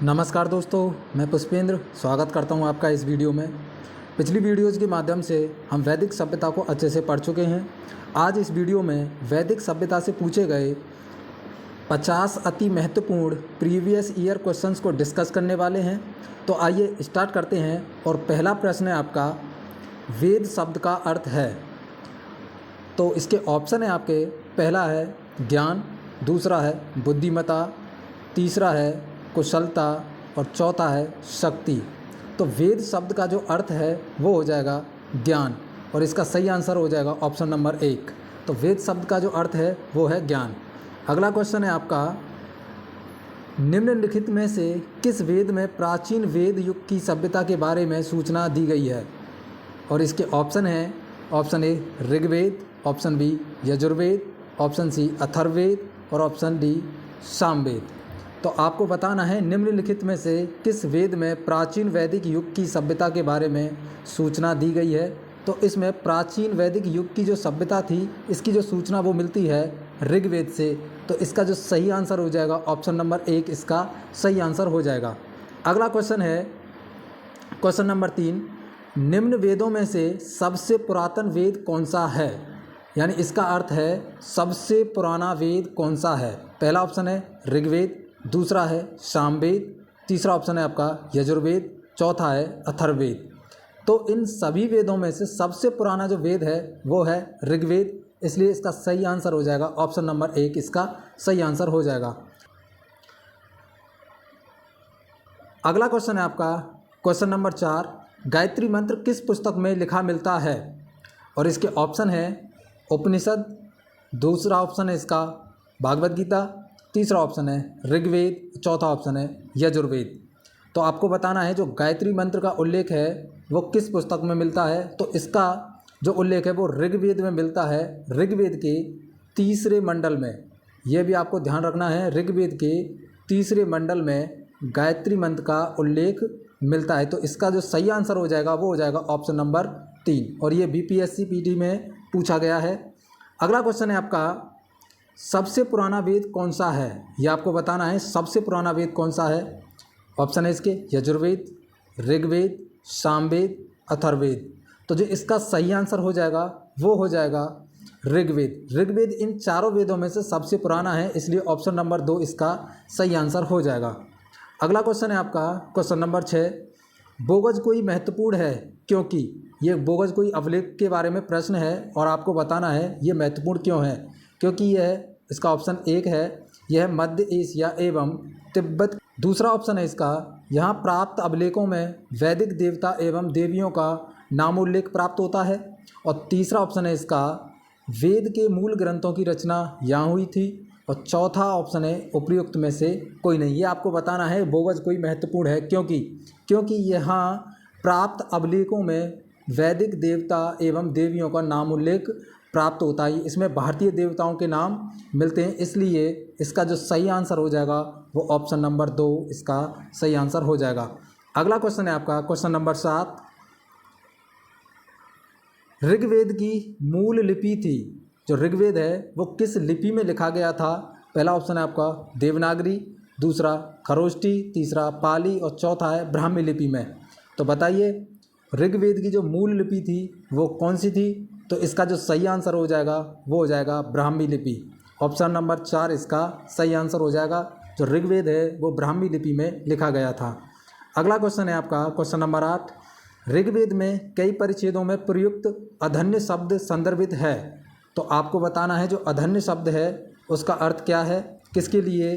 नमस्कार दोस्तों, मैं पुष्पेंद्र स्वागत करता हूं आपका इस वीडियो में। पिछली वीडियोज़ के माध्यम से हम वैदिक सभ्यता को अच्छे से पढ़ चुके हैं। आज इस वीडियो में वैदिक सभ्यता से पूछे गए 50 अति महत्वपूर्ण प्रीवियस ईयर क्वेश्चंस को डिस्कस करने वाले हैं। तो आइए स्टार्ट करते हैं। और पहला प्रश्न है आपका, वेद शब्द का अर्थ है। तो इसके ऑप्शन है आपके, पहला है ज्ञान, दूसरा है बुद्धिमत्ता, तीसरा है कुशलता और चौथा है शक्ति। तो वेद शब्द का जो अर्थ है वो हो जाएगा ज्ञान, और इसका सही आंसर हो जाएगा ऑप्शन नंबर 1। तो वेद शब्द का जो अर्थ है वो है ज्ञान। अगला क्वेश्चन है आपका, निम्नलिखित में से किस वेद में प्राचीन वेद युग की सभ्यता के बारे में सूचना दी गई है? और इसके ऑप्शन है, option A Rigveda, option B Yajurveda, option C Atharvaveda और ऑप्शन डी सामवेद। तो आपको बताना है निम्नलिखित में से किस वेद में प्राचीन वैदिक युग की सभ्यता के बारे में सूचना दी गई है। तो इसमें प्राचीन वैदिक युग की जो सभ्यता थी, इसकी जो सूचना वो मिलती है ऋग्वेद से। तो इसका जो सही आंसर हो जाएगा ऑप्शन नंबर 1 इसका सही आंसर हो जाएगा। अगला क्वेश्चन है क्वेश्चन नंबर 3, निम्न वेदों में से सबसे पुरातन वेद कौन सा है? यानी इसका अर्थ है सबसे पुराना वेद कौन सा है। पहला ऑप्शन है ऋग्वेद, दूसरा है सामवेद, तीसरा ऑप्शन है आपका यजुर्वेद, चौथा है अथर्ववेद। तो इन सभी वेदों में से सबसे पुराना जो वेद है वो है ऋग्वेद, इसलिए इसका सही आंसर हो जाएगा ऑप्शन नंबर 1 इसका सही आंसर हो जाएगा। अगला क्वेश्चन है आपका क्वेश्चन नंबर 4, गायत्री मंत्र किस पुस्तक में लिखा मिलता है? और इसके ऑप्शन है उपनिषद, दूसरा ऑप्शन है इसका भागवत गीता, तीसरा ऑप्शन है ऋग्वेद, चौथा ऑप्शन है यजुर्वेद। तो आपको बताना है जो गायत्री मंत्र का उल्लेख है वो किस पुस्तक में मिलता है। तो इसका जो उल्लेख है वो ऋग्वेद में मिलता है, ऋग्वेद के तीसरे मंडल में। यह भी आपको ध्यान रखना है, ऋग्वेद के तीसरे मंडल में गायत्री मंत्र का उल्लेख मिलता है। तो इसका जो सही आंसर हो जाएगा वो हो जाएगा ऑप्शन नंबर 3, और ये बीपीएससी पीटी में पूछा गया है। अगला क्वेश्चन है आपका, सबसे पुराना वेद कौन सा है? यह आपको बताना है सबसे पुराना वेद कौन सा है। ऑप्शन है इसके यजुर्वेद, ऋग्वेद, सामवेद, अथर्ववेद। तो जो इसका सही आंसर हो जाएगा वो हो जाएगा ऋग्वेद। ऋग्वेद इन चारों वेदों में से सबसे पुराना है, इसलिए ऑप्शन नंबर 2 इसका सही आंसर हो जाएगा। अगला क्वेश्चन है आपका क्वेश्चन नंबर 6, बोगज कोई महत्वपूर्ण है क्योंकि? ये बोगज कोई अभिलेख के बारे में प्रश्न है और आपको बताना है ये महत्वपूर्ण क्यों है। क्योंकि यह, इसका ऑप्शन 1 है, यह मध्य एशिया एवं तिब्बत। दूसरा ऑप्शन है इसका, यहाँ प्राप्त अभिलेखों में वैदिक देवता एवं देवियों का नामोल्लेख प्राप्त होता है। और तीसरा ऑप्शन है इसका, वेद के मूल ग्रंथों की रचना यहाँ हुई थी। और चौथा ऑप्शन है उपर्युक्त में से कोई नहीं। ये आपको बताना है बोगज कोई महत्वपूर्ण है क्योंकि यहाँ प्राप्त अभिलेखों में वैदिक देवता एवं देवियों का नाम उल्लेख प्राप्त होता है। इसमें भारतीय देवताओं के नाम मिलते हैं, इसलिए इसका जो सही आंसर हो जाएगा वो ऑप्शन नंबर 2 इसका सही आंसर हो जाएगा। अगला क्वेश्चन है आपका क्वेश्चन नंबर 7, ऋग्वेद की मूल लिपि थी। जो ऋग्वेद है वो किस लिपि में लिखा गया था? पहला ऑप्शन है आपका देवनागरी, दूसरा खरोष्टी, तीसरा पाली और चौथा है ब्राह्मी लिपि में। तो बताइए ऋग्वेद की जो मूल लिपि थी वो कौन सी थी? तो इसका जो सही आंसर हो जाएगा वो हो जाएगा ब्राह्मी लिपि। ऑप्शन नंबर 4 इसका सही आंसर हो जाएगा। जो ऋग्वेद है वो ब्राह्मी लिपि में लिखा गया था। अगला क्वेश्चन है आपका क्वेश्चन नंबर 8, ऋग्वेद में कई परिच्छेदों में प्रयुक्त अधन्य शब्द संदर्भित है। तो आपको बताना है जो अधन्य शब्द है उसका अर्थ क्या है, किसके लिए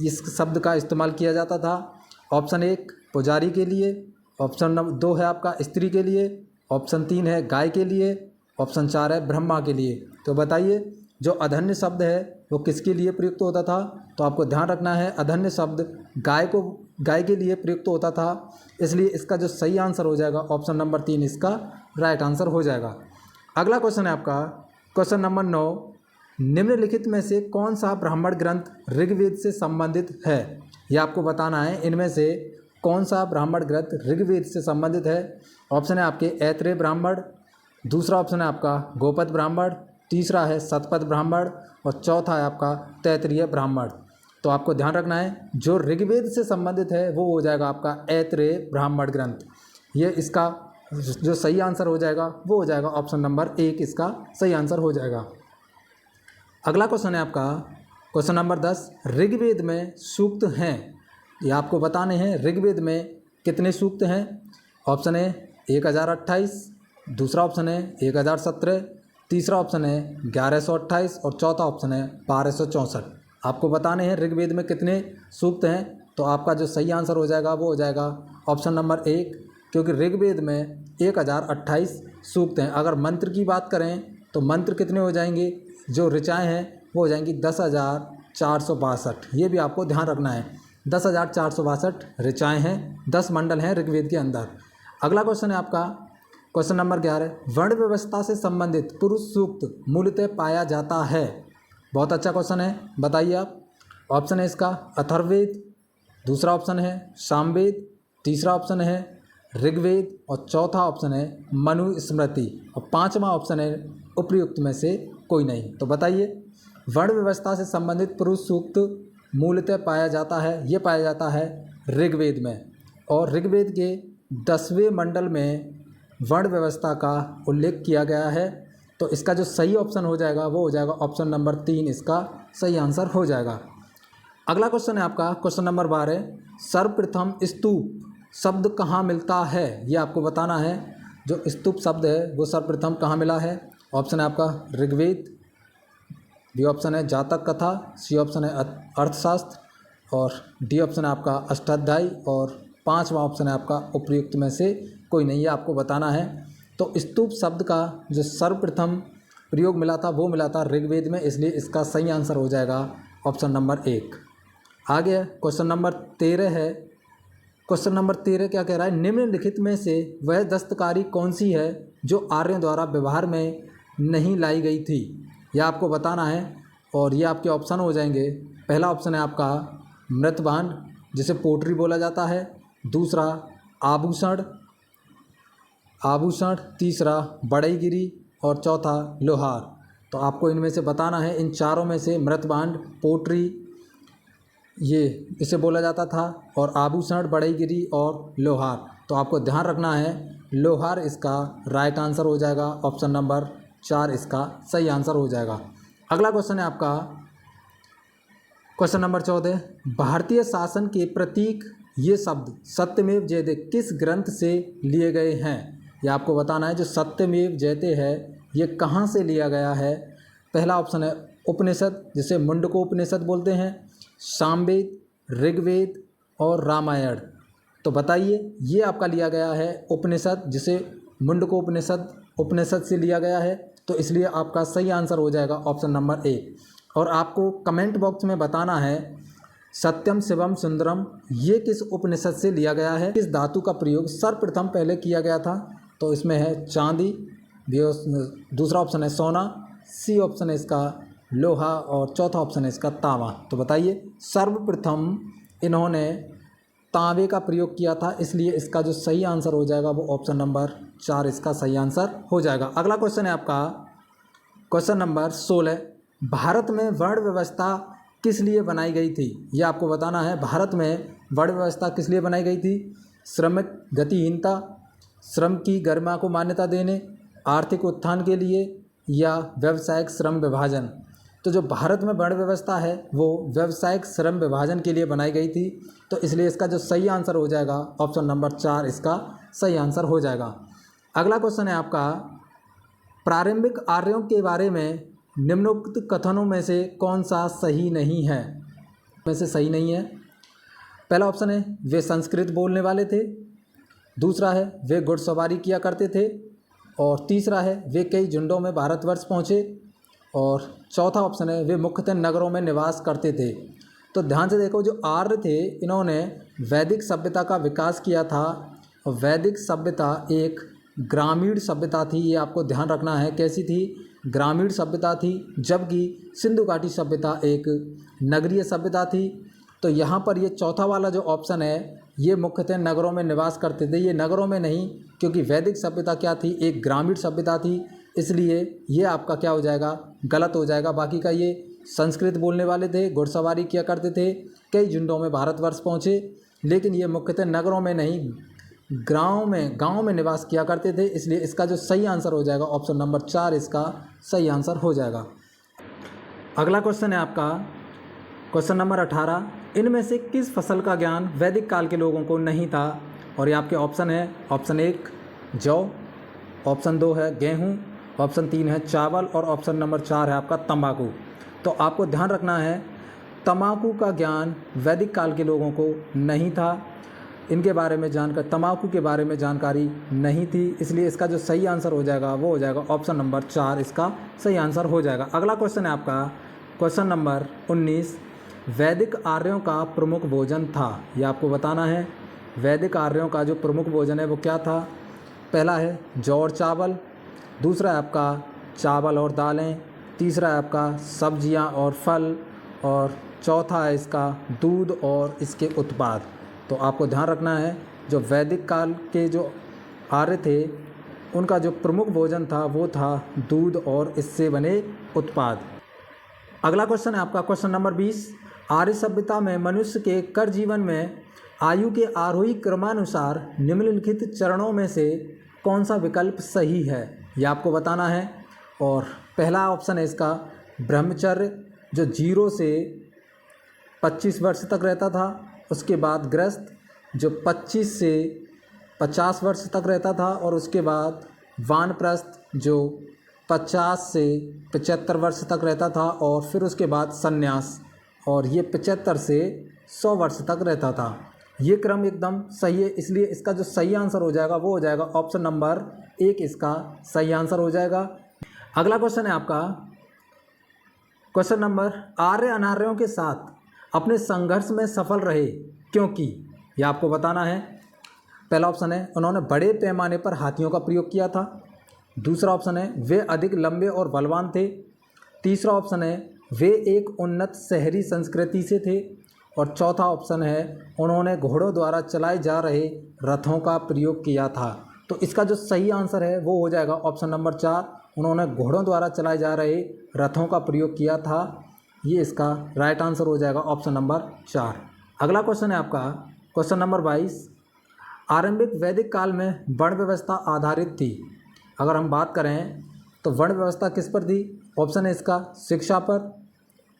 इस शब्द का इस्तेमाल किया जाता था। ऑप्शन 1 पुजारी के लिए, ऑप्शन नंबर 2 है आपका स्त्री के लिए, ऑप्शन 3 है गाय के लिए, ऑप्शन 4 है ब्रह्मा के लिए। तो बताइए जो अधन्य शब्द है वो किसके लिए प्रयुक्त होता था? तो आपको ध्यान रखना है अधन्य शब्द गाय के लिए प्रयुक्त होता था, इसलिए इसका जो सही आंसर हो जाएगा ऑप्शन नंबर 3 इसका राइट आंसर हो जाएगा। अगला क्वेश्चन है आपका क्वेश्चन नंबर 9, निम्नलिखित में से कौन सा ब्राह्मण ग्रंथ ऋग्वेद से संबंधित है? यह आपको बताना है इनमें से कौन सा ब्राह्मण ग्रंथ ऋग्वेद से संबंधित है। ऑप्शन है आपके ऐत्रेय ब्राह्मण, दूसरा ऑप्शन है आपका गोपद ब्राह्मण, तीसरा है शतपथ ब्राह्मण और चौथा है आपका तैत्तिरीय ब्राह्मण। तो आपको ध्यान रखना है जो ऋग्वेद से संबंधित है वो हो जाएगा आपका ऐत्रेय ब्राह्मण ग्रंथ। ये इसका जो सही आंसर हो जाएगा वो हो जाएगा ऑप्शन नंबर 1 इसका सही आंसर हो जाएगा। अगला क्वेश्चन है आपका क्वेश्चन नंबर 10, ऋग्वेद में सूक्त हैं, ये आपको बताने हैं ऋग्वेद में कितने सूक्त हैं। ऑप्शन है 1028, दूसरा ऑप्शन है 1017, तीसरा ऑप्शन है 1128 और चौथा ऑप्शन है 1264। आपको बताने हैं ऋग्वेद में कितने सूक्त हैं, तो आपका जो सही आंसर हो जाएगा वो हो जाएगा ऑप्शन नंबर 1, क्योंकि ऋग्वेद में 1028 सूक्त हैं। अगर मंत्र की बात करें तो मंत्र कितने हो जाएंगे, जो ऋचाएँ हैं वो हो जाएंगी 10,462। ये भी आपको ध्यान रखना है, 10,462 ऋचाएँ हैं, 10 मंडल हैं ऋग्वेद के अंदर। अगला क्वेश्चन है आपका क्वेश्चन नंबर 11, वर्ण व्यवस्था से संबंधित पुरुष सूक्त मूलतः पाया जाता है। बहुत अच्छा क्वेश्चन है, बताइए आप। ऑप्शन है इसका अथर्ववेद, दूसरा ऑप्शन है सामवेद, तीसरा ऑप्शन है ऋग्वेद और चौथा ऑप्शन है मनुस्मृति और पांचवा ऑप्शन है उपर्युक्त में से कोई नहीं। तो बताइए, वर्ण व्यवस्था से संबंधित पुरुष सूक्त मूलतः पाया जाता है, ये पाया जाता है ऋग्वेद में, और ऋग्वेद के 10वें मंडल में वर्ण व्यवस्था का उल्लेख किया गया है। तो इसका जो सही ऑप्शन हो जाएगा वो हो जाएगा ऑप्शन नंबर 3 इसका सही आंसर हो जाएगा। अगला क्वेश्चन है आपका क्वेश्चन नंबर 12, सर्वप्रथम स्तूप शब्द कहाँ मिलता है, ये आपको बताना है। जो स्तूप शब्द है वो सर्वप्रथम कहाँ मिला है। ऑप्शन है आपका ऋग्वेद, बी ऑप्शन है जातक कथा, सी ऑप्शन है अर्थशास्त्र और डी ऑप्शन है आपका अष्टाध्यायी और पांचवा ऑप्शन है आपका उपर्युक्त में से कोई नहीं, है आपको बताना है। तो स्तूप शब्द का जो सर्वप्रथम प्रयोग मिला था वो मिला था ऋग्वेद में, इसलिए इसका सही आंसर हो जाएगा ऑप्शन नंबर 1। आगे क्वेश्चन नंबर 13 है। क्वेश्चन नंबर 13 क्या कह रहा है, निम्नलिखित में से वह दस्तकारी कौन सी है जो आर्यों द्वारा व्यवहार में नहीं लाई गई थी, यह आपको बताना है। और ये आपके ऑप्शन हो जाएंगे, पहला ऑप्शन है आपका मृतभांड जिसे पोट्री बोला जाता है, दूसरा आभूषण, तीसरा बढ़ईगिरी और चौथा लोहार। तो आपको इनमें से बताना है, इन चारों में से मृतभांड, पोट्री ये इसे बोला जाता था और आभूषण, बढ़ईगिरी और लोहार। तो आपको ध्यान रखना है लोहार इसका राइट आंसर हो जाएगा, ऑप्शन नंबर 4 इसका सही आंसर हो जाएगा। अगला क्वेश्चन है आपका क्वेश्चन नंबर 14, भारतीय शासन के प्रतीक ये शब्द सत्यमेव जयते किस ग्रंथ से लिए गए हैं, ये आपको बताना है। जो सत्यमेव जयते है ये कहाँ से लिया गया है। पहला ऑप्शन है उपनिषद जिसे मुंडकोपनिषद बोलते हैं, सामवेद, ऋग्वेद और रामायण। तो बताइए, ये आपका लिया गया है उपनिषद जिसे मुंडकोपनिषद से लिया गया है, तो इसलिए आपका सही आंसर हो जाएगा ऑप्शन नंबर 1। और आपको कमेंट बॉक्स में बताना है सत्यम शिवम सुंदरम ये किस उपनिषद से लिया गया है, किस धातु का प्रयोग सर्वप्रथम पहले किया गया था। तो इसमें है चांदी, दूसरा ऑप्शन है सोना, सी ऑप्शन है इसका लोहा और चौथा ऑप्शन है इसका तांबा। तो बताइए, सर्वप्रथम इन्होंने तांबे का प्रयोग किया था, इसलिए इसका जो सही आंसर हो जाएगा वो ऑप्शन नंबर 4 इसका सही आंसर हो जाएगा। अगला क्वेश्चन है आपका क्वेश्चन नंबर 16, भारत में वर्ण व्यवस्था किस लिए बनाई गई थी, यह आपको बताना है। भारत में वर्ण व्यवस्था किस लिए बनाई गई थी, श्रमिक गतिहीनता, श्रम की गरिमा को मान्यता देने, आर्थिक उत्थान के लिए या व्यावसायिक श्रम विभाजन। तो जो भारत में वर्ण व्यवस्था है वो व्यावसायिक श्रम विभाजन के लिए बनाई गई थी, तो इसलिए इसका जो सही आंसर हो जाएगा ऑप्शन नंबर 4 इसका सही आंसर हो जाएगा। अगला क्वेश्चन है आपका, प्रारंभिक आर्यों के बारे में निम्नोक्त कथनों में से कौन सा सही नहीं है, में से सही नहीं है। पहला ऑप्शन है वे संस्कृत बोलने वाले थे, दूसरा है वे घुड़सवारी किया करते थे और तीसरा है वे कई झुंडों में भारतवर्ष पहुँचे और चौथा ऑप्शन है वे मुख्यतः नगरों में निवास करते थे। तो ध्यान से देखो, जो आर्य थे इन्होंने वैदिक सभ्यता का विकास किया था और वैदिक सभ्यता एक ग्रामीण सभ्यता थी, ये आपको ध्यान रखना है। कैसी थी, ग्रामीण सभ्यता थी, जबकि सिंधु घाटी सभ्यता एक नगरीय सभ्यता थी। तो यहाँ पर ये चौथा वाला जो ऑप्शन है ये मुख्यतः नगरों में निवास करते थे, ये नगरों में नहीं, क्योंकि वैदिक सभ्यता क्या थी, एक ग्रामीण सभ्यता थी, इसलिए ये आपका क्या हो जाएगा, गलत हो जाएगा। बाकी का ये संस्कृत बोलने वाले थे, घुड़सवारी किया करते थे, कई झुंडों में भारतवर्ष पहुँचे, लेकिन ये मुख्यतः नगरों में नहीं गाँव में निवास किया करते थे। इसलिए इसका जो सही आंसर हो जाएगा ऑप्शन नंबर 4 इसका सही आंसर हो जाएगा। अगला क्वेश्चन है आपका क्वेश्चन नंबर 18, इनमें से किस फसल का ज्ञान वैदिक काल के लोगों को नहीं था? और ये आपके ऑप्शन है, ऑप्शन 1 जौ, ऑप्शन 2 है गेहूँ, ऑप्शन 3 है चावल और ऑप्शन नंबर 4 है आपका तंबाकू। तो आपको ध्यान रखना है तंबाकू का ज्ञान वैदिक काल के लोगों को नहीं था, इनके बारे में जानकर तंबाकू के बारे में जानकारी नहीं थी, इसलिए इसका जो सही आंसर हो जाएगा वो हो जाएगा ऑप्शन नंबर 4 इसका सही आंसर हो जाएगा। अगला क्वेश्चन है आपका क्वेश्चन नंबर 19, वैदिक आर्यों का प्रमुख भोजन था। यह आपको बताना है वैदिक आर्यों का जो प्रमुख भोजन है वो क्या था। पहला है जौ और चावल, दूसरा है आपका चावल और दालें, तीसरा है आपका सब्जियां और फल, और चौथा है इसका दूध और इसके उत्पाद। तो आपको ध्यान रखना है जो वैदिक काल के जो आर्य थे उनका जो प्रमुख भोजन था वो था दूध और इससे बने उत्पाद। अगला क्वेश्चन है आपका क्वेश्चन नंबर 20, आर्य सभ्यता में मनुष्य के कर जीवन में आयु के आरोही क्रमानुसार निम्नलिखित चरणों में से कौन सा विकल्प सही है, यह आपको बताना है। और पहला ऑप्शन है इसका ब्रह्मचर्य, जो 0 से 25 वर्ष तक रहता था। उसके बाद गृहस्थ, जो 25 से 50 वर्ष तक रहता था। और उसके बाद वानप्रस्थ, जो 50 से 75 वर्ष तक रहता था। और फिर उसके बाद सन्यास, और ये 75 से 100 वर्ष तक रहता था। ये क्रम एकदम सही है, इसलिए इसका जो सही आंसर हो जाएगा वो हो जाएगा ऑप्शन नंबर 1 इसका सही आंसर हो जाएगा। अगला क्वेश्चन है आपका क्वेश्चन नंबर, आर्य अनार्यों के साथ अपने संघर्ष में सफल रहे क्योंकि, यह आपको बताना है। पहला ऑप्शन है उन्होंने बड़े पैमाने पर हाथियों का प्रयोग किया था। दूसरा ऑप्शन है वे अधिक लंबे और बलवान थे। तीसरा ऑप्शन है वे एक उन्नत शहरी संस्कृति से थे। और चौथा ऑप्शन है उन्होंने घोड़ों द्वारा चलाए जा रहे रथों का प्रयोग किया था। तो इसका जो सही आंसर है वो हो जाएगा ऑप्शन नंबर 4, उन्होंने घोड़ों द्वारा चलाए जा रहे रथों का प्रयोग किया था। ये इसका राइट आंसर हो जाएगा ऑप्शन नंबर 4। अगला क्वेश्चन है आपका क्वेश्चन नंबर 22, आरंभिक वैदिक काल में वर्ण व्यवस्था आधारित थी। अगर हम बात करें तो वर्ण व्यवस्था किस पर थी? ऑप्शन है इसका शिक्षा पर,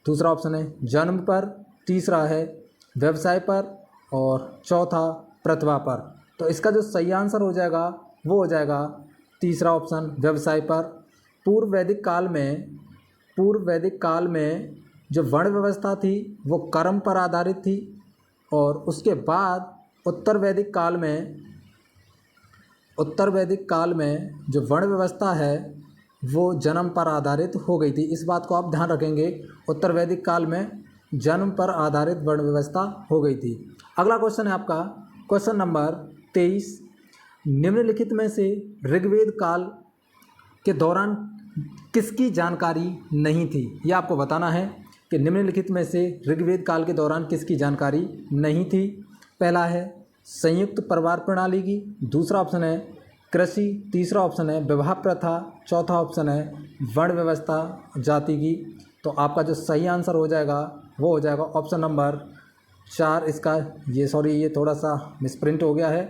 दूसरा ऑप्शन है जन्म पर, तीसरा है व्यवसाय पर, और चौथा प्रतिभा पर। तो इसका जो सही आंसर हो जाएगा वो हो जाएगा तीसरा ऑप्शन व्यवसाय पर। पूर्व वैदिक काल में जो वर्ण व्यवस्था थी वो कर्म पर आधारित थी। और उसके बाद उत्तर वैदिक काल में जो वर्ण व्यवस्था है वो जन्म पर आधारित हो गई थी। इस बात को आप ध्यान रखेंगे, उत्तर वैदिक काल में जन्म पर आधारित वर्ण व्यवस्था हो गई थी। अगला क्वेश्चन है आपका क्वेश्चन नंबर 23, निम्नलिखित में से ऋग्वेद काल के दौरान किसकी जानकारी नहीं थी? यह आपको बताना है कि निम्नलिखित में से ऋग्वेद काल के दौरान किसकी जानकारी नहीं थी। पहला है संयुक्त परिवार प्रणाली की, दूसरा ऑप्शन है कृषि, तीसरा ऑप्शन है विवाह प्रथा, चौथा ऑप्शन है वर्ण व्यवस्था जाति की। तो आपका जो सही आंसर हो जाएगा वो हो जाएगा ऑप्शन नंबर 4 इसका, ये थोड़ा सा मिसप्रिंट हो गया है।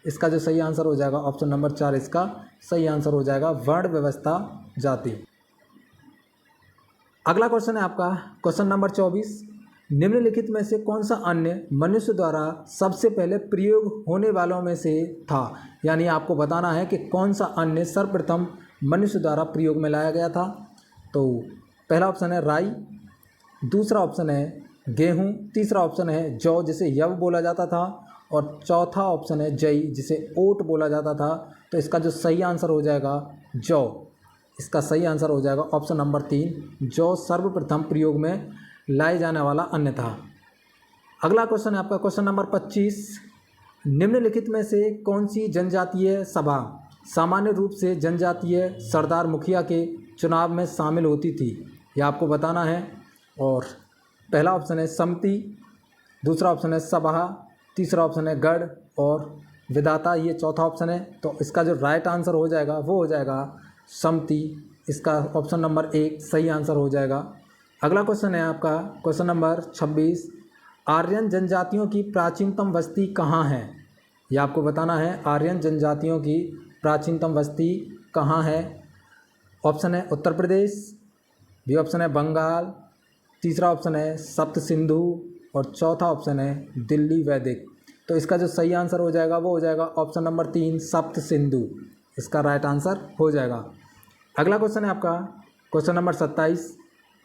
इसका जो सही आंसर हो जाएगा ऑप्शन नंबर 4 इसका सही आंसर हो जाएगा वर्ण व्यवस्था जाति। अगला क्वेश्चन है आपका क्वेश्चन नंबर 24, निम्नलिखित में से कौन सा अन्य मनुष्य द्वारा सबसे पहले प्रयोग होने वालों में से था? यानी आपको बताना है कि कौन सा अन्य सर्वप्रथम मनुष्य द्वारा प्रयोग में लाया गया था। तो पहला ऑप्शन है राई, दूसरा ऑप्शन है गेहूँ, तीसरा ऑप्शन है जौ जिसे यव बोला जाता था, और चौथा ऑप्शन है जई जिसे ओट बोला जाता था। तो इसका जो सही आंसर हो जाएगा जौ, इसका सही आंसर हो जाएगा ऑप्शन नंबर 3, जौ सर्वप्रथम प्रयोग में लाए जाने वाला अन्न था। अगला क्वेश्चन है आपका क्वेश्चन नंबर 25, निम्नलिखित में से कौन सी जनजातीय सभा सामान्य रूप से जनजातीय सरदार मुखिया के चुनाव में शामिल होती थी? यह आपको बताना है। और पहला ऑप्शन है समिति, दूसरा ऑप्शन है सभा, तीसरा ऑप्शन है गढ़, और विधाता ये चौथा ऑप्शन है। तो इसका जो राइट आंसर हो जाएगा वो हो जाएगा समिति, इसका ऑप्शन नंबर 1 सही आंसर हो जाएगा। अगला क्वेश्चन है आपका क्वेश्चन नंबर 26, आर्यन जनजातियों की प्राचीनतम बस्ती कहाँ है? यह आपको बताना है, आर्यन जनजातियों की प्राचीनतम बस्ती कहाँ है? ऑप्शन है उत्तर प्रदेश, बी ऑप्शन है बंगाल, तीसरा ऑप्शन है सप्त सिंधु और चौथा ऑप्शन है दिल्ली वैदिक। तो इसका जो सही आंसर हो जाएगा वो हो जाएगा ऑप्शन नंबर 3 सप्त सिंधु, इसका राइट आंसर हो जाएगा। अगला क्वेश्चन है आपका क्वेश्चन नंबर 27,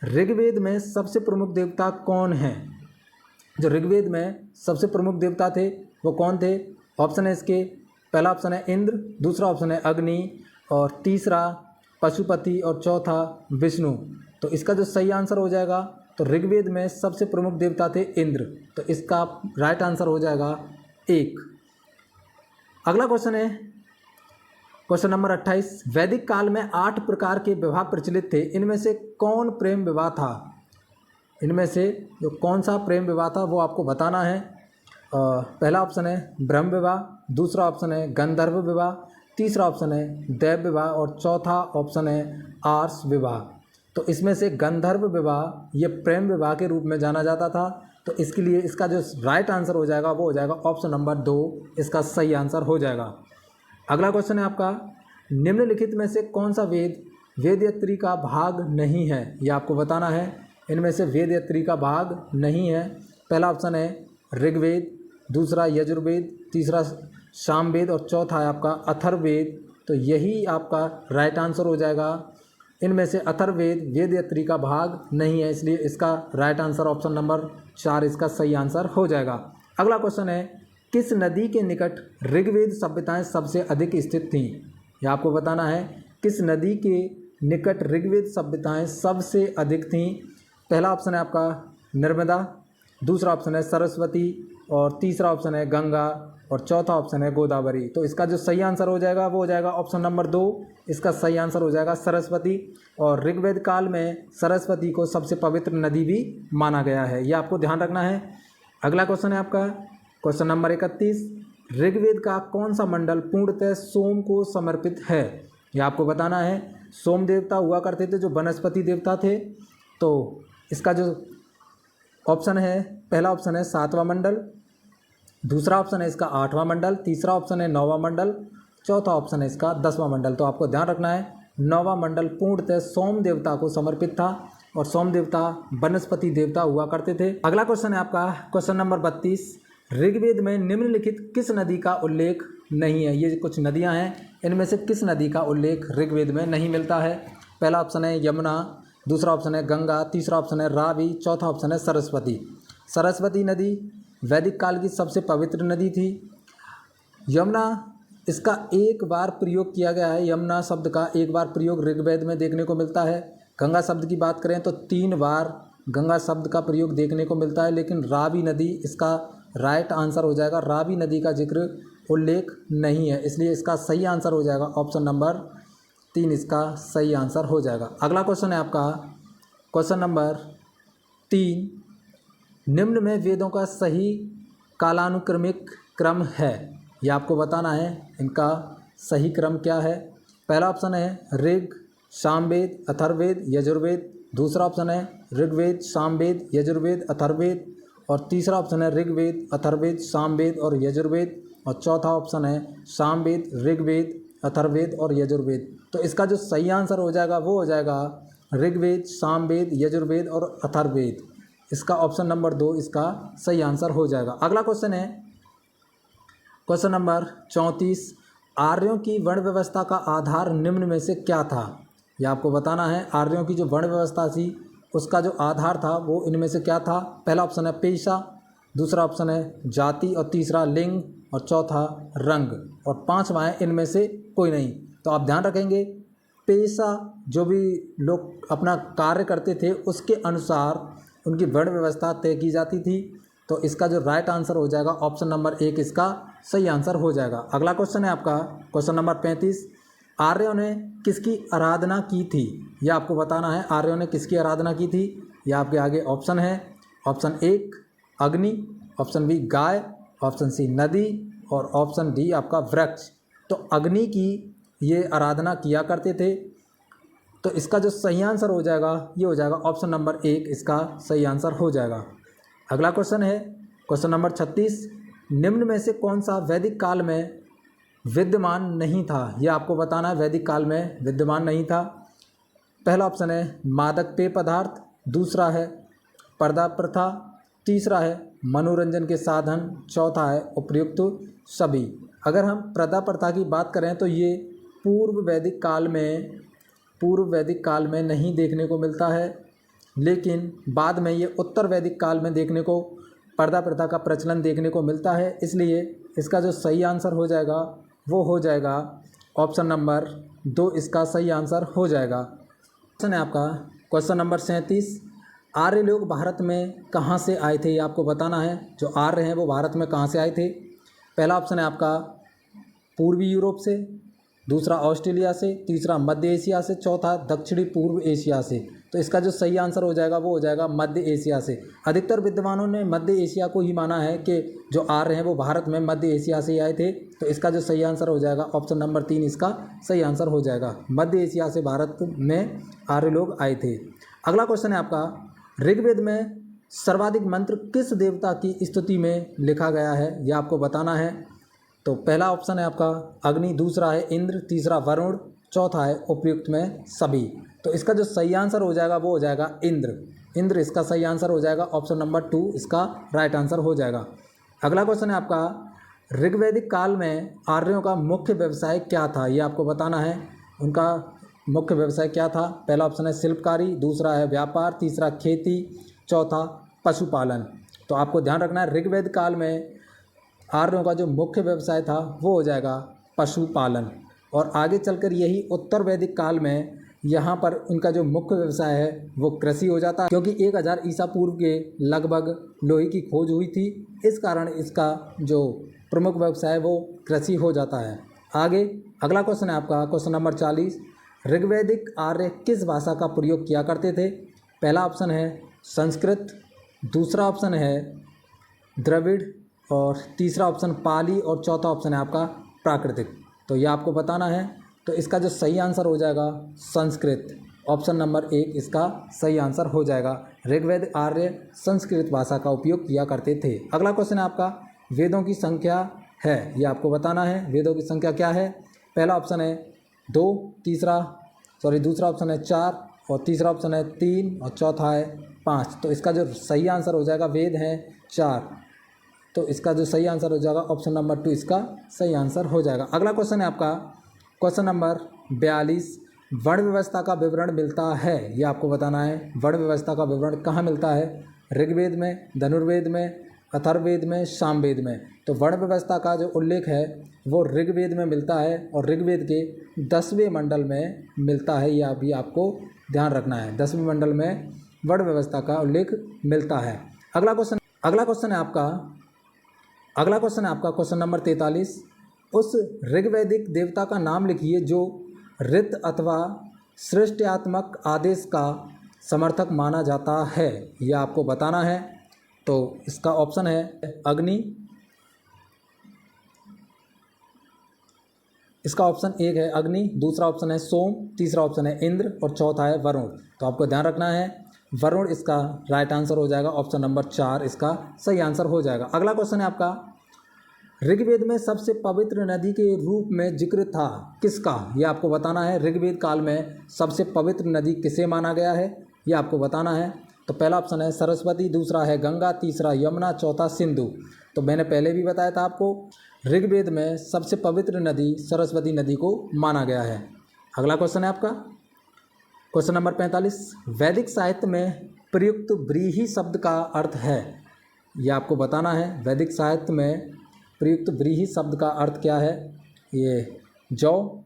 ऋग्वेद में सबसे प्रमुख देवता कौन है? जो ऋग्वेद में सबसे प्रमुख देवता थे वो कौन थे? ऑप्शन है इसके, पहला ऑप्शन है इंद्र, दूसरा ऑप्शन है अग्नि और तीसरा पशुपति और चौथा विष्णु। तो इसका जो सही आंसर हो जाएगा, तो ऋग्वेद में सबसे प्रमुख देवता थे इंद्र, तो इसका राइट आंसर हो जाएगा 1। अगला क्वेश्चन है क्वेश्चन नंबर 28, वैदिक काल में 8 प्रकार के विवाह प्रचलित थे, इनमें से कौन प्रेम विवाह था? इनमें से जो कौन सा प्रेम विवाह था वो आपको बताना है। पहला ऑप्शन है ब्रह्म विवाह, दूसरा ऑप्शन है गंधर्व विवाह, तीसरा ऑप्शन है दैव विवाह और चौथा ऑप्शन है आर्ष विवाह। तो इसमें से गंधर्व विवाह ये प्रेम विवाह के रूप में जाना जाता था, तो इसके लिए इसका जो राइट आंसर हो जाएगा वो हो जाएगा ऑप्शन नंबर 2, इसका सही आंसर हो जाएगा। अगला क्वेश्चन है आपका, निम्नलिखित में से कौन सा वेद वेदयत्री का भाग नहीं है? ये आपको बताना है, इनमें से वेदयत्री का भाग नहीं है। पहला ऑप्शन है ऋग्वेद, दूसरा यजुर्वेद, तीसरा सामवेद और चौथा है आपका अथर्ववेद। तो यही आपका राइट आंसर हो जाएगा। इनमें से अथर्ववेद वेदयत्री का भाग नहीं है, इसलिए इसका राइट आंसर ऑप्शन नंबर 4 इसका सही आंसर हो जाएगा। अगला क्वेश्चन है, किस नदी के निकट ऋग्वेद सभ्यताएं सबसे अधिक स्थित थीं? यह आपको बताना है, किस नदी के निकट ऋग्वेद सभ्यताएं सबसे अधिक थीं। पहला ऑप्शन है आपका नर्मदा, दूसरा ऑप्शन है सरस्वती और तीसरा ऑप्शन है गंगा और चौथा ऑप्शन है गोदावरी। तो इसका जो सही आंसर हो जाएगा वो हो जाएगा ऑप्शन नंबर 2, इसका सही आंसर हो जाएगा सरस्वती। और ऋग्वेद काल में सरस्वती को सबसे पवित्र नदी भी माना गया है, यह आपको ध्यान रखना है। अगला क्वेश्चन है आपका क्वेश्चन नंबर 31, ऋग्वेद का कौन सा मंडल पूर्णतः सोम को समर्पित है? यह आपको बताना है। सोम देवता हुआ करते थे जो वनस्पति देवता थे, तो इसका जो ऑप्शन है, पहला ऑप्शन है 7वां मंडल, दूसरा ऑप्शन है इसका 8वां मंडल, तीसरा ऑप्शन है 9वां मंडल, चौथा ऑप्शन है इसका 10वां मंडल। तो आपको ध्यान रखना है 9वां मंडल पूर्णतः सोम देवता को समर्पित था और सोम देवता वनस्पति देवता हुआ करते थे। अगला क्वेश्चन है आपका क्वेश्चन नंबर 32, ऋग्वेद में निम्नलिखित किस नदी का उल्लेख नहीं है? ये कुछ नदियां हैं, इनमें से किस नदी का उल्लेख ऋग्वेद में नहीं मिलता है? पहला ऑप्शन है यमुना, दूसरा ऑप्शन है गंगा, तीसरा ऑप्शन है रावी, चौथा ऑप्शन है सरस्वती। सरस्वती नदी वैदिक काल की सबसे पवित्र नदी थी। यमुना, इसका एक बार प्रयोग किया गया है, यमुना शब्द का एक बार प्रयोग ऋग्वेद में देखने को मिलता है। गंगा शब्द की बात करें तो 3 बार गंगा शब्द का प्रयोग देखने को मिलता है, लेकिन रावी नदी इसका राइट आंसर हो जाएगा। रावी नदी का जिक्र उल्लेख नहीं है, इसलिए इसका सही आंसर हो जाएगा ऑप्शन नंबर 3, इसका सही आंसर हो जाएगा। अगला क्वेश्चन है आपका क्वेश्चन नंबर 3, निम्न में वेदों का सही कालानुक्रमिक क्रम है, यह आपको बताना है, इनका सही क्रम क्या है। पहला ऑप्शन है ऋग, सामवेद, अथर्ववेद, यजुर्वेद, दूसरा ऑप्शन है ऋग्वेद, सामवेद, यजुर्वेद, अथर्ववेद और तीसरा ऑप्शन है ऋग्वेद, अथर्ववेद, सामवेद और यजुर्वेद और चौथा ऑप्शन है सामवेद, ऋग्वेद, अथर्ववेद और यजुर्वेद। तो इसका जो सही आंसर हो जाएगा वो हो जाएगा ऋग्वेद, सामवेद, यजुर्वेद और अथर्ववेद। इसका ऑप्शन नंबर 2 इसका सही आंसर हो जाएगा। अगला क्वेश्चन है क्वेश्चन नंबर 34, आर्यों की वर्ण व्यवस्था का आधार निम्न में से क्या था? यह आपको बताना है। आर्यों की जो वर्ण व्यवस्था थी उसका जो आधार था वो इनमें से क्या था? पहला ऑप्शन है पेशा, दूसरा ऑप्शन है जाति और तीसरा लिंग और चौथा रंग और 5वां है इनमें से कोई नहीं। तो आप ध्यान रखेंगे, पेशा जो भी लोग अपना कार्य करते थे उसके अनुसार उनकी वर्ण व्यवस्था तय की जाती थी। तो इसका जो राइट आंसर हो जाएगा ऑप्शन नंबर 1 इसका सही आंसर हो जाएगा। अगला क्वेश्चन है आपका क्वेश्चन नंबर 35, आर्यों ने किसकी आराधना की थी? यह आपको बताना है, आर्यों ने किसकी आराधना की थी। यह आपके आगे ऑप्शन है, ऑप्शन 1 अग्नि, ऑप्शन बी गाय, ऑप्शन सी नदी और ऑप्शन डी आपका वृक्ष। तो अग्नि की ये आराधना किया करते थे। तो इसका जो सही आंसर हो जाएगा ये हो जाएगा ऑप्शन नंबर 1 इसका सही आंसर हो जाएगा। अगला क्वेश्चन है क्वेश्चन नंबर 36, निम्न में से कौन सा वैदिक काल में विद्यमान नहीं था? ये आपको बताना है, वैदिक काल में विद्यमान नहीं था। पहला ऑप्शन है मादक पेय पदार्थ, दूसरा है पर्दा प्रथा, तीसरा है मनोरंजन के साधन, चौथा है उपर्युक्त सभी। अगर हम पर्दा प्रथा की बात करें तो ये पूर्व वैदिक काल में नहीं देखने को मिलता है, लेकिन बाद में ये उत्तर वैदिक काल में देखने को पर्दा प्रथा का प्रचलन देखने को मिलता है। इसलिए इसका जो सही आंसर हो जाएगा वो हो जाएगा ऑप्शन नंबर 2 इसका सही आंसर हो जाएगा। क्वेश्चन है आपका क्वेश्चन नंबर 37, आर्य लोग भारत में कहाँ से आए थे? ये आपको बताना है। जो आर्य हैं वो भारत में कहाँ से आए थे? पहला ऑप्शन है आपका पूर्वी यूरोप से, दूसरा ऑस्ट्रेलिया से, तीसरा मध्य एशिया से, चौथा दक्षिणी पूर्व एशिया से। तो इसका जो सही आंसर हो जाएगा वो हो जाएगा मध्य एशिया से। अधिकतर विद्वानों ने मध्य एशिया को ही माना है कि जो आर्य हैं वो भारत में मध्य एशिया से ही आए थे। तो इसका जो सही आंसर हो जाएगा ऑप्शन नंबर 3 इसका सही आंसर हो जाएगा। मध्य एशिया से भारत में आर्य लोग आए थे। अगला क्वेश्चन है आपका ऋग्वेद में सर्वाधिक मंत्र किस देवता की स्तुति में लिखा गया है? यह आपको बताना है। तो पहला ऑप्शन है आपका अग्नि, दूसरा है इंद्र, तीसरा वरुण, चौथा है उपयुक्त में सभी। तो इसका जो सही आंसर हो जाएगा वो हो जाएगा इंद्र इसका सही आंसर हो जाएगा। ऑप्शन नंबर 2 इसका राइट आंसर हो जाएगा। अगला क्वेश्चन है आपका ऋग्वैदिक काल में आर्यों का मुख्य व्यवसाय क्या था? ये आपको बताना है। उनका मुख्य व्यवसाय क्या था? पहला ऑप्शन है शिल्पकारी, दूसरा है व्यापार, तीसरा खेती, चौथा पशुपालन। तो आपको ध्यान रखना है ऋग्वेद काल में आर्यों का जो मुख्य व्यवसाय था वो हो जाएगा पशुपालन। और आगे चलकर यही उत्तर वैदिक काल में यहाँ पर उनका जो मुख्य व्यवसाय है वो कृषि हो जाता है, क्योंकि 1000 ईसा पूर्व के लगभग लोहे की खोज हुई थी। इस कारण इसका जो प्रमुख व्यवसाय वो कृषि हो जाता है। आगे अगला क्वेश्चन है आपका क्वेश्चन नंबर 40, ऋग्वैदिक आर्य किस भाषा का प्रयोग किया करते थे? पहला ऑप्शन है संस्कृत, दूसरा ऑप्शन है द्रविड़, और तीसरा ऑप्शन पाली, और चौथा ऑप्शन है आपका प्राकृतिक। तो ये आपको बताना है। तो इसका जो सही आंसर हो जाएगा संस्कृत। ऑप्शन नंबर 1 इसका सही आंसर हो जाएगा। ऋग्वेद आर्य संस्कृत भाषा का उपयोग किया करते थे। अगला क्वेश्चन है आपका वेदों की संख्या है, ये आपको बताना है। वेदों की संख्या क्या है? पहला ऑप्शन है 2, दूसरा ऑप्शन है 4, और तीसरा ऑप्शन है 3, और चौथा है 5। तो इसका जो सही आंसर हो जाएगा वेद हैं 4। तो इसका जो सही आंसर हो जाएगा ऑप्शन नंबर 2 इसका सही आंसर हो जाएगा। अगला क्वेश्चन है आपका क्वेश्चन नंबर 42, वर्ण व्यवस्था का विवरण मिलता है। ये आपको बताना है। वर्ण व्यवस्था का विवरण कहाँ मिलता है? ऋग्वेद में, धनुर्वेद में, अथर्ववेद में, सामवेद में। तो वर्ण व्यवस्था का जो उल्लेख है वो ऋग्वेद में मिलता है, और ऋग्वेद के 10वें मंडल में मिलता है। ये अभी आपको ध्यान रखना है। 10वें मंडल में वर्ण व्यवस्था का उल्लेख मिलता है। अगला क्वेश्चन है आपका क्वेश्चन नंबर 43, उस ऋग्वैदिक देवता का नाम लिखिए जो ऋत अथवा सृष्टियात्मक आदेश का समर्थक माना जाता है। यह आपको बताना है। तो इसका ऑप्शन है अग्नि, इसका ऑप्शन 1 है अग्नि, दूसरा ऑप्शन है सोम, तीसरा ऑप्शन है इंद्र, और चौथा है वरुण। तो आपको ध्यान रखना है वरुण इसका राइट आंसर हो जाएगा। ऑप्शन नंबर 4 इसका सही आंसर हो जाएगा। अगला क्वेश्चन है आपका ऋग्वेद में सबसे पवित्र नदी के रूप में जिक्र था किसका? यह आपको बताना है। ऋग्वेद काल में सबसे पवित्र नदी किसे माना गया है? यह आपको बताना है। तो पहला ऑप्शन है सरस्वती, दूसरा है गंगा, तीसरा यमुना, चौथा सिंधु। तो मैंने पहले भी बताया था आपको ऋग्वेद में सबसे पवित्र नदी सरस्वती नदी को माना गया है। अगला क्वेश्चन है आपका क्वेश्चन नंबर 45, वैदिक साहित्य में प्रयुक्त व्रीहि शब्द का अर्थ है। यह आपको बताना है। वैदिक साहित्य में प्रयुक्त व्रीहि शब्द का अर्थ क्या है? ये जौ,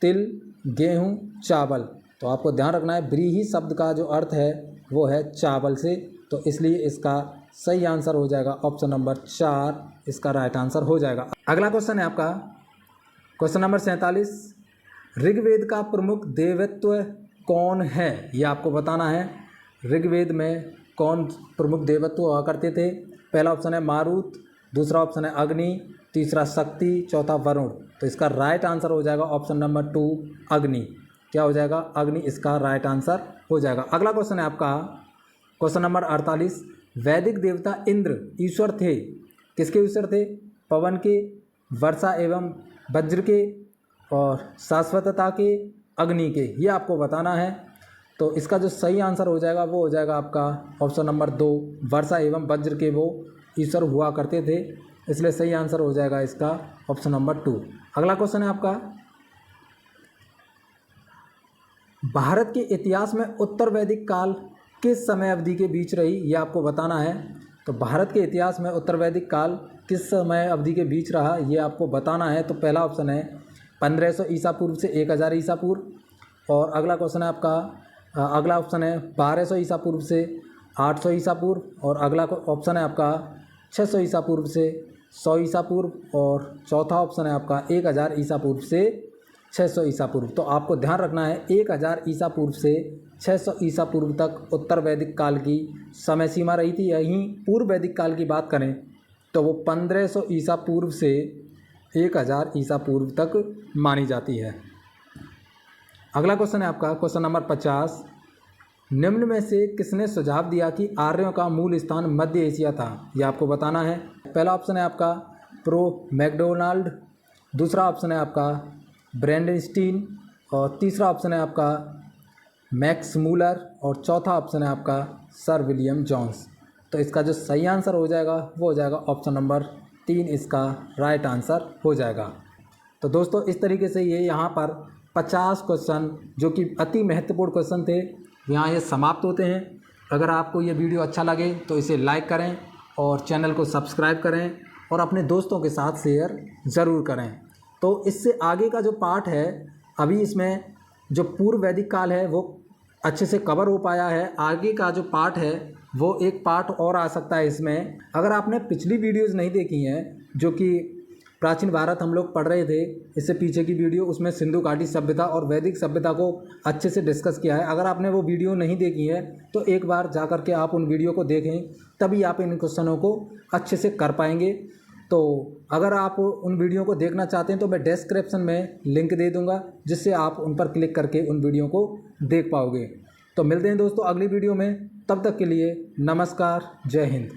तिल, गेहूँ, चावल। तो आपको ध्यान रखना है व्रीहि शब्द का जो अर्थ है वो है चावल से। तो इसलिए इसका सही आंसर हो जाएगा ऑप्शन नंबर 4 इसका राइट आंसर हो जाएगा। अगला क्वेश्चन है आपका क्वेश्चन नंबर 47, ऋग्वेद का प्रमुख देवत्व कौन है? ये आपको बताना है। ऋग्वेद में कौन प्रमुख देवत्व हुआ करते थे? पहला ऑप्शन है मारुत, दूसरा ऑप्शन है अग्नि, तीसरा शक्ति, चौथा वरुण। तो इसका राइट आंसर हो जाएगा ऑप्शन नंबर 2 अग्नि। क्या हो जाएगा, अग्नि इसका राइट आंसर हो जाएगा। अगला क्वेश्चन है आपका क्वेश्चन नंबर 48। वैदिक देवता इंद्र ईश्वर थे, किसके ईश्वर थे? पवन के, वर्षा एवं वज्र के और शाश्वतता के, अग्नि के। ये आपको बताना है। तो इसका जो सही आंसर हो जाएगा वो हो जाएगा आपका ऑप्शन नंबर 2, वर्षा एवं वज्र के वो ईश्वर हुआ करते थे, इसलिए सही आंसर हो जाएगा इसका ऑप्शन नंबर 2। अगला क्वेश्चन है आपका, भारत के इतिहास में उत्तर वैदिक काल किस समय अवधि के बीच रही, ये आपको बताना है। तो भारत के इतिहास में उत्तर वैदिक काल किस समय अवधि के बीच रहा, ये आपको बताना है। तो पहला ऑप्शन है 1500 ईसा पूर्व से 1000 ईसा पूर्व। और अगला क्वेश्चन है आपका, अगला ऑप्शन है 1200 ईसा पूर्व से 800 ईसा पूर्व। और अगला ऑप्शन है आपका 600 ईसा पूर्व से 100 ईसा पूर्व। और चौथा ऑप्शन है आपका 1000 ईसा पूर्व से 600 ईसा पूर्व। तो आपको ध्यान रखना है 1000 ईसा पूर्व से 600 ईसा पूर्व तक उत्तर वैदिक काल की समय सीमा रही थी। यहीं पूर्व वैदिक काल की बात करें तो वो 1500 ईसा पूर्व से 1000 ईसा पूर्व तक मानी जाती है। अगला क्वेश्चन है आपका क्वेश्चन नंबर 50। निम्न में से किसने सुझाव दिया कि आर्यों का मूल स्थान मध्य एशिया था, यह आपको बताना है। पहला ऑप्शन है आपका प्रो मैकडोनाल्ड, दूसरा ऑप्शन है आपका ब्रेंडनस्टीन और तीसरा ऑप्शन है आपका मैक्स मूलर और चौथा ऑप्शन है आपका सर विलियम जॉन्स। तो इसका जो सही आंसर हो जाएगा वो हो जाएगा ऑप्शन नंबर 3, इसका राइट आंसर हो जाएगा। तो दोस्तों इस तरीके से ये यहाँ पर 50 क्वेश्चन जो कि अति महत्वपूर्ण क्वेश्चन थे यहाँ ये समाप्त होते हैं। अगर आपको ये वीडियो अच्छा लगे तो इसे लाइक करें और चैनल को सब्सक्राइब करें और अपने दोस्तों के साथ शेयर ज़रूर करें। तो इससे आगे का जो पार्ट है, अभी इसमें जो पूर्व वैदिक काल है वो अच्छे से कवर हो पाया है। आगे का जो पार्ट है वो एक पार्ट और आ सकता है इसमें। अगर आपने पिछली वीडियोज़ नहीं देखी हैं जो कि प्राचीन भारत हम लोग पढ़ रहे थे, इससे पीछे की वीडियो, उसमें सिंधु घाटी सभ्यता और वैदिक सभ्यता को अच्छे से डिस्कस किया है। अगर आपने वो वीडियो नहीं देखी है तो एक बार जा कर के आप उन वीडियो को देखें, तभी आप इन क्वेश्चनों को अच्छे से कर पाएंगे। तो अगर आप उन वीडियो को देखना चाहते हैं तो मैं डिस्क्रिप्शन में लिंक दे दूँगा, जिससे आप उन पर क्लिक करके उन वीडियो को देख पाओगे। तो मिलते हैं दोस्तों अगली वीडियो में, तब तक के लिए नमस्कार, जय हिंद।